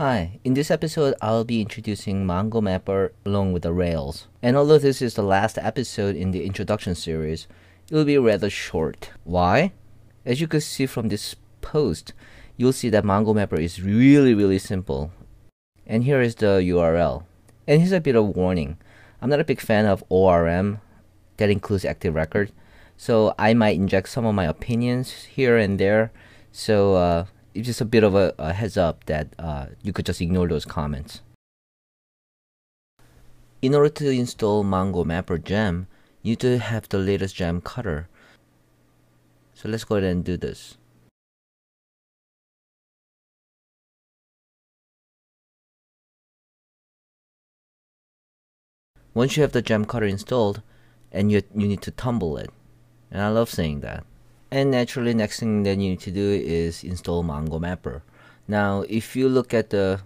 Hi, in this episode I'll be introducing MongoMapper along with the Rails. And although this is the last episode in the introduction series, it will be rather short. Why? As you can see from this post, you'll see that MongoMapper is really simple. And here is the URL. And here's a bit of warning. I'm not a big fan of ORM that includes active record, so I might inject some of my opinions here and there. So it's just a bit of a heads up that you could just ignore those comments. In order to install MongoMapper gem, you need to have the latest gem cutter. So let's go ahead and do this. Once you have the gem cutter installed, and you need to tumble it. And I love saying that. And naturally, next thing that you need to do is install MongoMapper. Now, if you look at the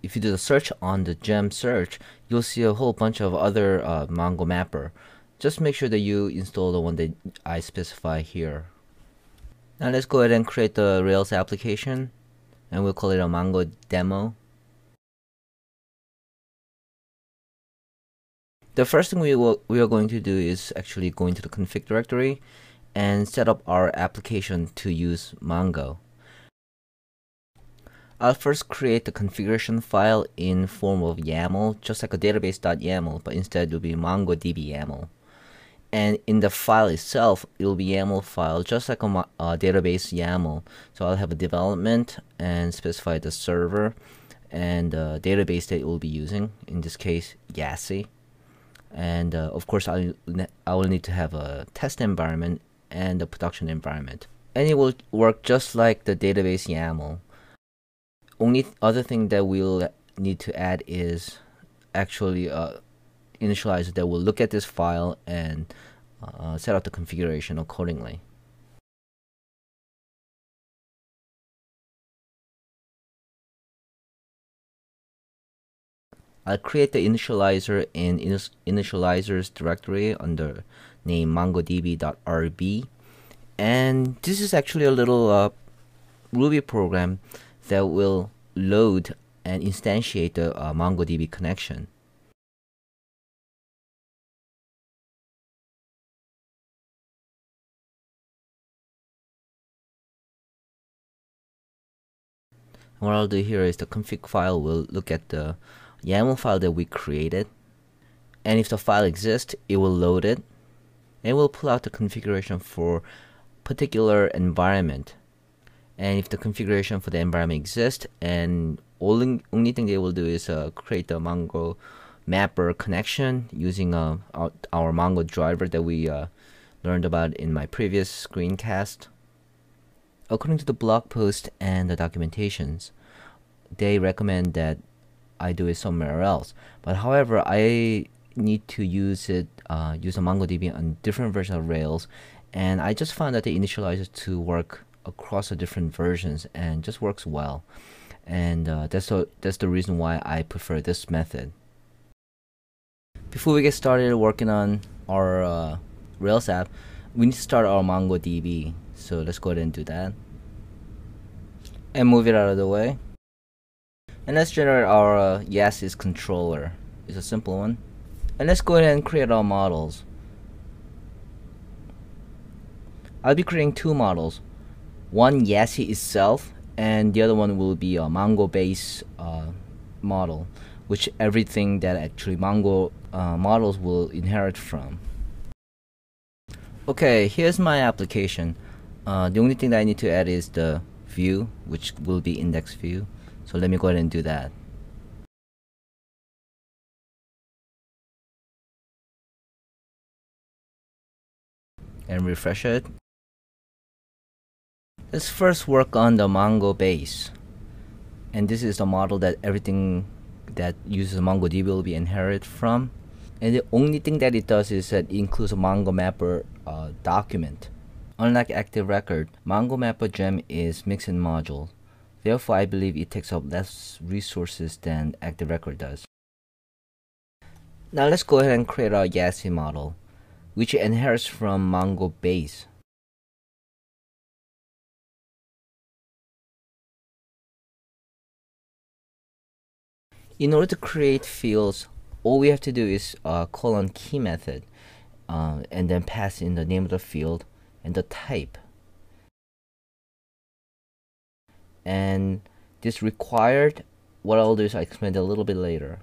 if you do the search on the gem search, you'll see a whole bunch of other MongoMapper. Just make sure that you install the one that I specify here. Now let's go ahead and create the Rails application, and we'll call it a Mongo demo. The first thing we are going to do is actually go into the config directory and set up our application to use Mongo. I'll first create the configuration file in form of YAML, just like a database.yaml, but instead it will be MongoDB YAML. And in the file itself, it will be YAML file, just like a database YAML. So I'll have a development and specify the server and the database that it will be using, in this case, YASI. And of course, I will need to have a test environment and a production environment. And it will work just like the database YAML. Only other thing that we'll need to add is actually initializer that will look at this file and set up the configuration accordingly. I'll create the initializer in initializers directory under name mongodb.rb, and this is actually a little Ruby program that will load and instantiate the MongoDB connection. What I'll do here is the config file will look at the YAML file that we created, and if the file exists, it will load it, and it will pull out the configuration for particular environment. And if the configuration for the environment exists, and only thing they will do is create the MongoMapper connection using our Mongo driver that we learned about in my previous screencast. According to the blog post and the documentations, they recommend that I do it somewhere else. But however, I need to use a MongoDB on different versions of Rails, and I just found that the initializer to work across the different versions and just works well. And that's the reason why I prefer this method. Before we get started working on our Rails app, we need to start our MongoDB. So let's go ahead and do that and move it out of the way. And let's generate our YASI's controller. It's a simple one. And let's go ahead and create our models. I'll be creating two models. One YASI itself, and the other one will be a Mongo base model, which everything that actually Mongo models will inherit from. Okay, here's my application. The only thing that I need to add is the view, which will be index view. So let me go ahead and do that. And refresh it. Let's first work on the Mongo base. And this is the model that everything that uses MongoDB will be inherited from. And the only thing that it does is that it includes a MongoMapper document. Unlike Active Record, MongoMapper gem is mixed-in module. Therefore, I believe it takes up less resources than Active Record does. Now let's go ahead and create our YASI model, which inherits from Mongo base. In order to create fields, all we have to do is call on key method and then pass in the name of the field and the type. And this required, what I'll do is I'll explain it a little bit later.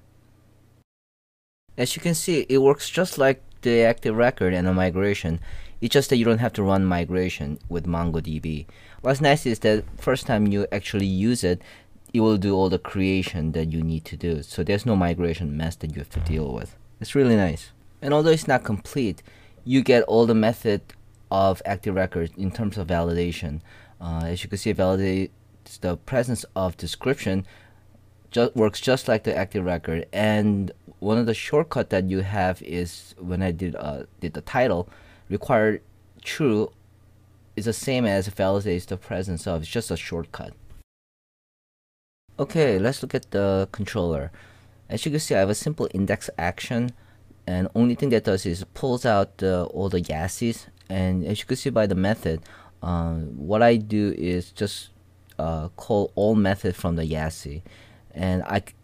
As you can see, it works just like the active record and a migration. It's just that you don't have to run migration with MongoDB. What's nice is that first time you actually use it, it will do all the creation that you need to do. So there's no migration mess that you have to deal with. It's really nice. And although it's not complete, you get all the method of active record in terms of validation. As you can see, it validates the presence of description, works just like the active record. And one of the shortcut that you have is when I did the title, required true is the same as validates the presence of. It's just a shortcut. Okay, let's look at the controller. As you can see, I have a simple index action, and only thing that does is pulls out all the YASIs. And as you can see by the method, what I do is just call all method from the YASI, and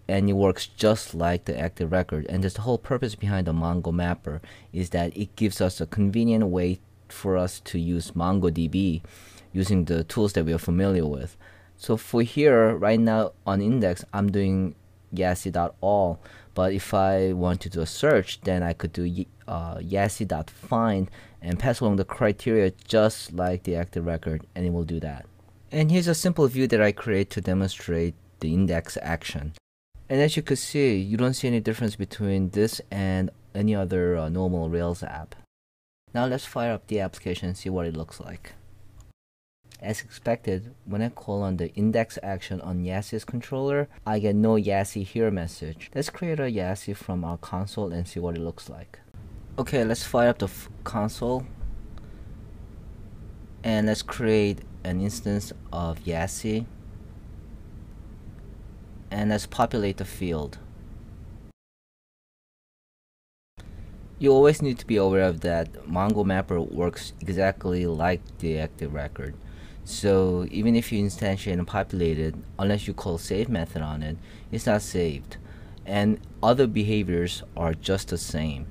it works just like the active record. And that's the whole purpose behind the MongoMapper, is that it gives us a convenient way for us to use MongoDB using the tools that we are familiar with. So for here, right now on index, I'm doing yasi.all, but if I want to do a search, then I could do yasi.find and pass along the criteria just like the active record, and it will do that. And here's a simple view that I create to demonstrate the index action. And as you can see, you don't see any difference between this and any other normal Rails app. Now let's fire up the application and see what it looks like. As expected, when I call on the index action on YASI's controller, I get no YASI here message. Let's create a YASI from our console and see what it looks like. Okay, let's fire up the console and let's create an instance of YASI, and let's populate the field. You always need to be aware of that MongoMapper works exactly like the active record. So even if you instantiate and populate it, unless you call save method on it, it's not saved. And other behaviors are just the same.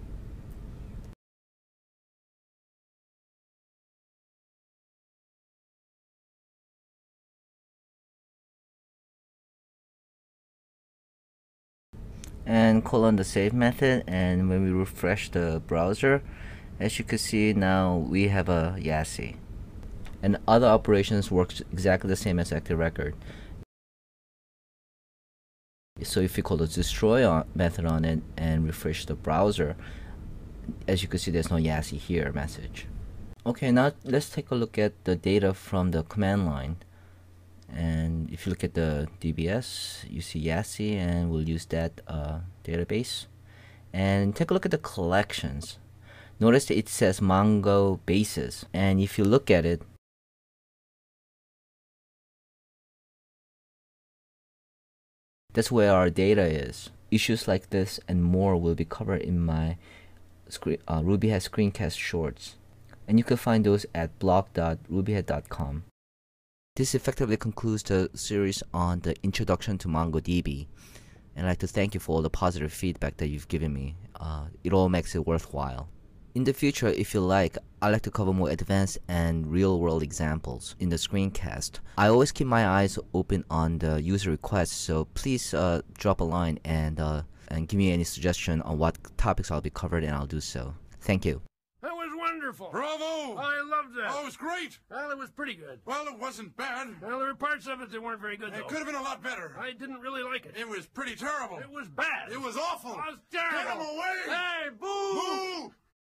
And call on the save method, and when we refresh the browser, as you can see, now we have a YASI. And other operations work exactly the same as active record. So if you call the destroy method on it and refresh the browser, as you can see, there's no YASI here message. Okay, now let's take a look at the data from the command line. And if you look at the DBS, you see YASI, and we'll use that database. And take a look at the collections. Notice that it says Mongo bases, and if you look at it, that's where our data is. Issues like this and more will be covered in my RubyHead screencast shorts, and you can find those at blog.rubyhead.com. This effectively concludes the series on the introduction to MongoDB, and I'd like to thank you for all the positive feedback that you've given me. It all makes it worthwhile. In the future, if you like, I like to cover more advanced and real-world examples in the screencast. I always keep my eyes open on the user requests, so please drop a line and give me any suggestion on what topics I'll be covered, and I'll do so. Thank you. That was wonderful. Bravo! I loved that. Oh, it was great. Well, it was pretty good. Well, it wasn't bad. Well, there were parts of it that weren't very good, though. It could have been a lot better. I didn't really like it. It was pretty terrible. It was bad. It was awful. It was terrible. Get him away! Hey, boo! Boo!